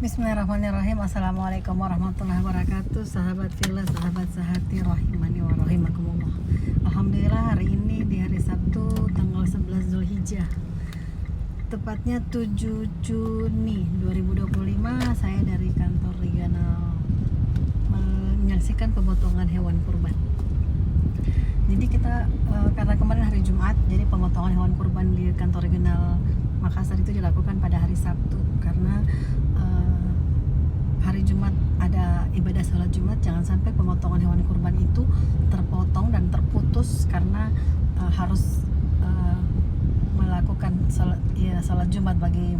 Bismillahirrahmanirrahim. Assalamualaikum warahmatullahi wabarakatuh. Sahabat fillah, sahabat sehati, rahimani wa rahimakumullah. Alhamdulillah, hari ini di hari Sabtu tanggal 11 Zulhijjah, tepatnya 7 Juni 2025, saya dari kantor regional menyaksikan pemotongan hewan kurban. Jadi kita karena kemarin hari Jumat, jadi pemotongan hewan kurban di kantor regional Makassar itu dilakukan pada hari Sabtu karena hari Jumat ada ibadah sholat Jumat. Jangan sampai pemotongan hewan kurban itu terpotong dan terputus karena harus melakukan sholat Jumat bagi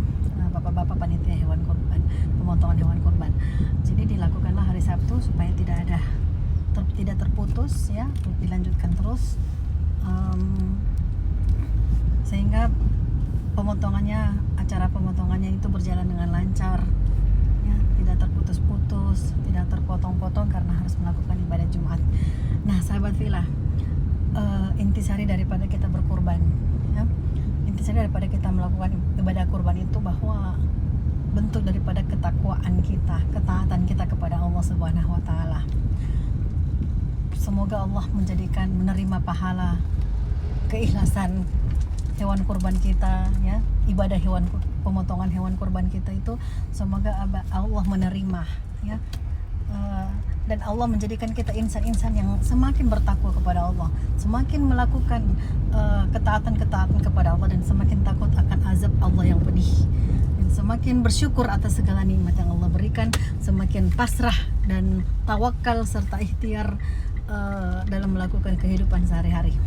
bapak-bapak panitia hewan kurban, pemotongan hewan kurban. Jadi dilakukanlah hari Sabtu supaya tidak terputus, ya, dilanjutkan terus sehingga acara pemotongannya itu berjalan dengan lancar, ya, tidak terputus-putus, tidak terpotong-potong karena harus melakukan ibadah Jumat. Nah, sahabat fillah, intisari daripada kita berkurban, ya, intisari daripada kita melakukan ibadah kurban itu bahwa bentuk daripada ketakwaan kita, ketaatan kita kepada Allah Subhanahu wa taala. Semoga Allah menerima pahala keikhlasan hewan kurban kita, ya, ibadah pemotongan hewan kurban kita itu, semoga Allah menerima, ya, dan Allah menjadikan kita insan-insan yang semakin bertakwa kepada Allah, semakin melakukan ketaatan kepada Allah, dan semakin takut akan azab Allah yang pedih, dan semakin bersyukur atas segala nikmat yang Allah berikan, semakin pasrah dan tawakal serta ikhtiar dalam melakukan kehidupan sehari-hari.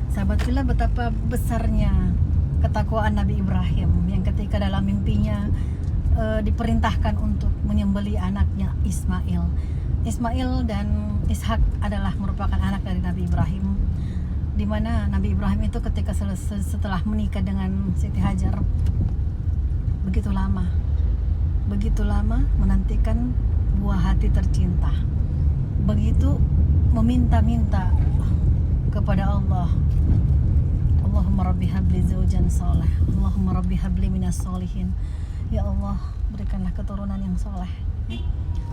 Sahabat fillah, betapa besarnya ketakwaan Nabi Ibrahim yang ketika dalam mimpinya diperintahkan untuk menyembelih anaknya Ismail. Ismail dan Ishak adalah merupakan anak dari Nabi Ibrahim, di mana Nabi Ibrahim itu ketika setelah menikah dengan Siti Hajar begitu lama menantikan buah hati tercinta, begitu meminta-minta kepada Allah, Allahumma rabbi habli zawjan salih, Allahumma rabbi habli minas solihin, ya Allah, berikanlah keturunan yang soleh.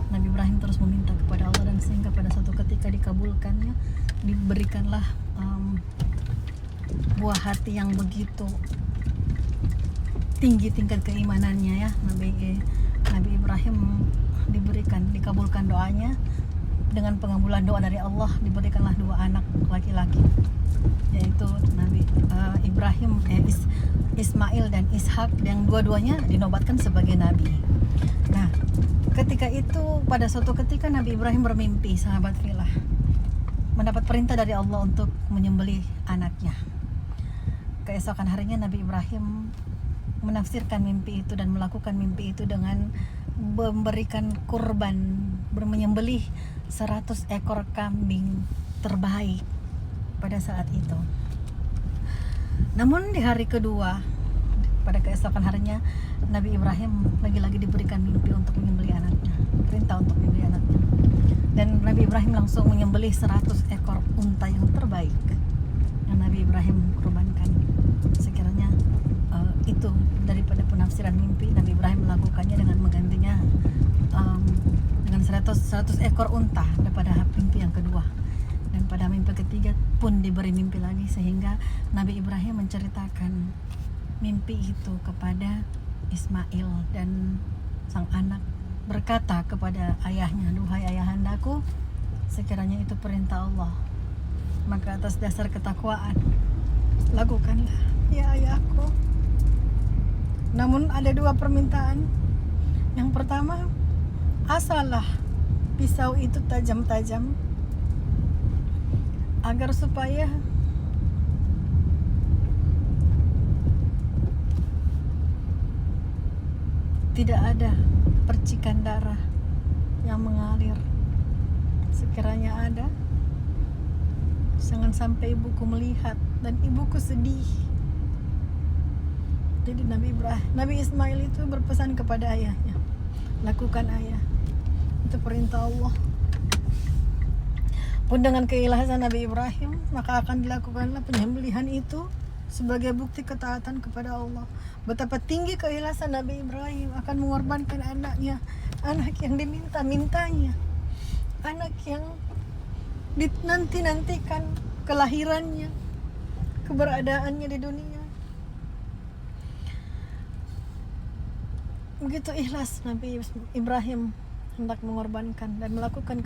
Nabi Ibrahim terus meminta kepada Allah, dan sehingga pada suatu ketika dikabulkannya, diberikanlah buah hati yang begitu tinggi tingkat keimanannya, ya. Nabi Ibrahim dikabulkan doanya. Dengan pengabulan doa dari Allah, diberikanlah 2 anak laki-laki, yaitu Nabi Ibrahim, Ismail dan Ishak, yang dua-duanya dinobatkan sebagai nabi. Nah, ketika itu, pada suatu ketika Nabi Ibrahim bermimpi, sahabat fillah, mendapat perintah dari Allah untuk menyembelih anaknya. Keesokan harinya Nabi Ibrahim menafsirkan mimpi itu dan melakukan mimpi itu dengan memberikan kurban, menyembelih 100 ekor kambing terbaik pada saat itu. Namun di hari kedua, pada keesokan harinya, Nabi Ibrahim lagi-lagi diberikan mimpi untuk menyembelih anaknya, perintah untuk menyembelih anaknya, dan Nabi Ibrahim langsung menyembelih 100 ekor unta yang terbaik yang Nabi Ibrahim kurbankan. Sekiranya itu daripada penafsiran mimpi, Nabi Ibrahim melakukannya dengan menggantinya dengan 100 ekor unta daripada mimpi yang kedua. Dan pada mimpi ketiga pun diberi mimpi lagi, sehingga Nabi Ibrahim menceritakan mimpi itu kepada Ismail, dan sang anak berkata kepada ayahnya, "Duhai ayahandaku, sekiranya itu perintah Allah, maka atas dasar ketakwaan lakukanlah, ya ayahku. Namun ada 2 permintaan. Yang pertama, asalah pisau itu tajam-tajam, agar supaya tidak ada percikan darah yang mengalir. Sekiranya ada, jangan sampai ibuku melihat dan ibuku sedih." Jadi Nabi Ismail itu berpesan kepada ayahnya, "Lakukan ayah, itu perintah Allah." Pun dengan keikhlasan Nabi Ibrahim, maka akan dilakukanlah penyembelihan itu sebagai bukti ketaatan kepada Allah. Betapa tinggi keikhlasan Nabi Ibrahim akan mengorbankan anaknya, anak yang diminta-mintanya, anak yang dinanti-nantikan kelahirannya, keberadaannya di dunia. Begitu ikhlas Nabi Ibrahim hendak mengorbankan dan melakukan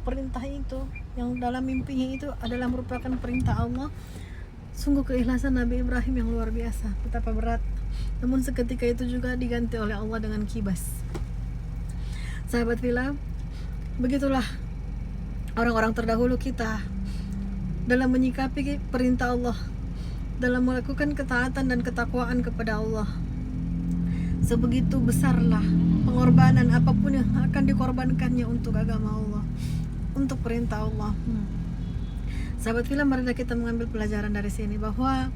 perintah itu, yang dalam mimpinya itu adalah merupakan perintah Allah. Sungguh keikhlasan Nabi Ibrahim yang luar biasa, betapa berat. Namun seketika itu juga diganti oleh Allah dengan kibas. Sahabat fillah, begitulah orang-orang terdahulu kita dalam menyikapi perintah Allah, dalam melakukan ketaatan dan ketakwaan kepada Allah. Sebegitu besarlah pengorbanan apapun yang akan dikorbankannya untuk agama Allah, untuk perintah Allah. Sahabat fillah, marilah kita mengambil pelajaran dari sini bahwa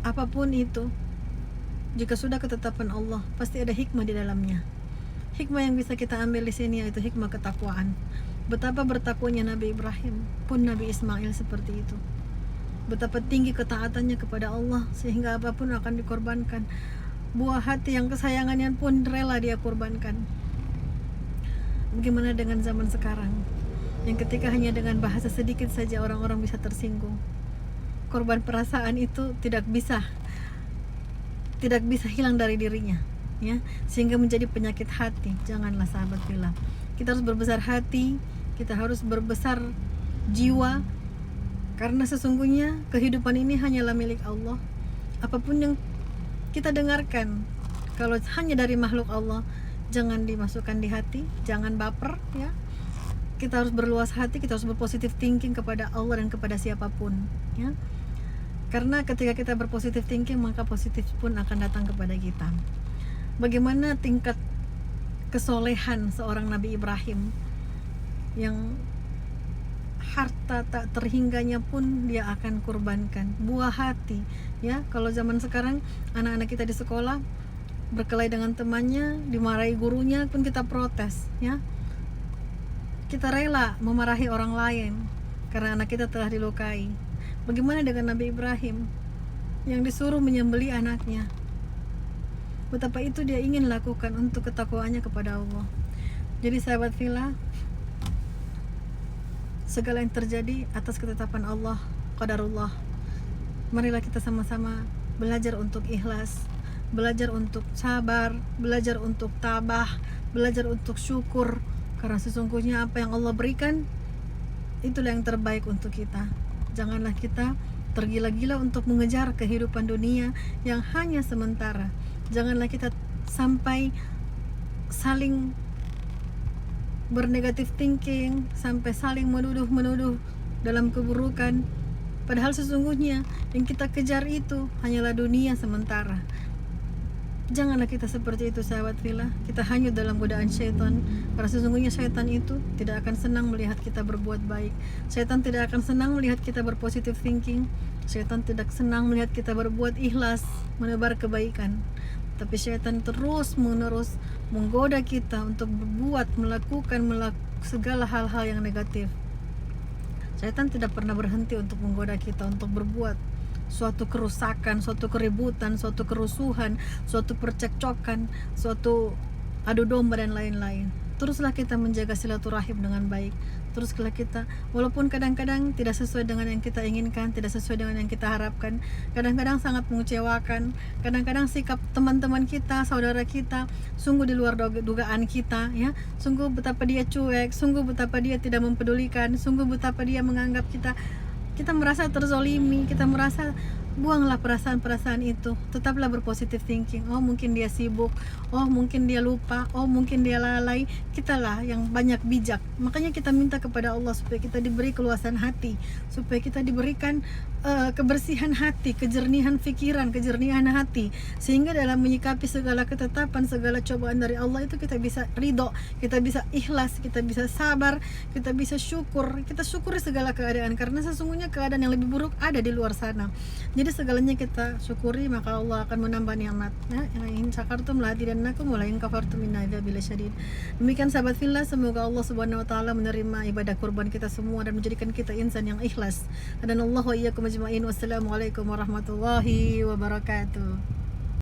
apapun itu, jika sudah ketetapan Allah, pasti ada hikmah di dalamnya. Hikmah yang bisa kita ambil di sini yaitu hikmah ketakwaan. Betapa bertakwanya Nabi Ibrahim, pun Nabi Ismail seperti itu. Betapa tinggi ketaatannya kepada Allah sehingga apapun akan dikorbankan. Buah hati yang kesayangannya pun rela dia korbankan. Bagaimana dengan zaman sekarang, yang ketika hanya dengan bahasa sedikit saja orang-orang bisa tersinggung? Korban perasaan itu tidak bisa hilang dari dirinya, ya, sehingga menjadi penyakit hati. Janganlah sahabat fillah. Kita harus berbesar hati, kita harus berbesar jiwa, karena sesungguhnya kehidupan ini hanyalah milik Allah. Apapun yang kita dengarkan, kalau hanya dari makhluk Allah, jangan dimasukkan di hati, jangan baper, ya. Kita harus berluas hati, kita harus berpositif thinking kepada Allah dan kepada siapapun, ya. Karena ketika kita berpositif thinking, maka positif pun akan datang kepada kita. Bagaimana tingkat kesolehan seorang Nabi Ibrahim yang harta tak terhingganya pun dia akan kurbankan, buah hati, ya. Kalau zaman sekarang anak-anak kita di sekolah berkelahi dengan temannya, dimarahi gurunya pun kita protes, ya. Kita rela memarahi orang lain karena anak kita telah dilukai. Bagaimana dengan Nabi Ibrahim yang disuruh menyembelih anaknya? Betapa itu dia ingin lakukan untuk ketakwaannya kepada Allah. Jadi sahabat fillah, segala yang terjadi atas ketetapan Allah, qadarullah. Marilah kita sama-sama belajar untuk ikhlas, belajar untuk sabar, belajar untuk tabah, belajar untuk syukur. Karena sesungguhnya apa yang Allah berikan, itulah yang terbaik untuk kita. Janganlah kita tergila-gila untuk mengejar kehidupan dunia yang hanya sementara. Janganlah kita sampai saling bernegatif thinking, sampai saling menuduh dalam keburukan. Padahal sesungguhnya yang kita kejar itu hanyalah dunia sementara. Janganlah kita seperti itu sahabat fillah. Kita hanyut dalam godaan syaitan, karena sesungguhnya syaitan itu tidak akan senang melihat kita berbuat baik. Syaitan tidak akan senang melihat kita berpositif thinking. Syaitan tidak senang melihat kita berbuat ikhlas, menebar kebaikan. Tapi syaitan terus menerus menggoda kita untuk berbuat, melakukan segala hal-hal yang negatif. Syaitan tidak pernah berhenti untuk menggoda kita untuk berbuat suatu kerusakan, suatu keributan, suatu kerusuhan, suatu percekcokan, suatu adu domba dan lain-lain. Teruslah kita menjaga silaturahim dengan baik. Teruslah kita, walaupun kadang-kadang tidak sesuai dengan yang kita inginkan, tidak sesuai dengan yang kita harapkan, kadang-kadang sangat mengecewakan, kadang-kadang sikap teman-teman kita, saudara kita sungguh di luar dugaan kita, ya. Sungguh betapa dia cuek, sungguh betapa dia tidak mempedulikan, sungguh betapa dia menganggap kita merasa terzolimi, kita merasa, buanglah perasaan-perasaan itu. Tetaplah berpositif thinking. Oh mungkin dia sibuk, oh mungkin dia lupa, oh mungkin dia lalai. Kitalah yang banyak bijak. Makanya kita minta kepada Allah supaya kita diberi keluasan hati, supaya kita diberikan kebersihan hati, kejernihan pikiran, kejernihan hati, sehingga dalam menyikapi segala ketetapan, segala cobaan dari Allah itu kita bisa ridho, kita bisa ikhlas, kita bisa sabar, kita bisa syukur. Kita syukuri segala keadaan, karena sesungguhnya keadaan yang lebih buruk ada di luar sana. Jadi segalanya kita syukuri, maka Allah akan menambah nikmat. Nah, in syakartum la azidannakum wa la in kafartum inna adzabi lasyadid. Demikian sahabat fillah, semoga Allah Subhanahu wa taala menerima ibadah kurban kita semua dan menjadikan kita insan yang ikhlas. Dan Allah wa iyyakum ajma'in. Wassalamualaikum warahmatullahi wabarakatuh.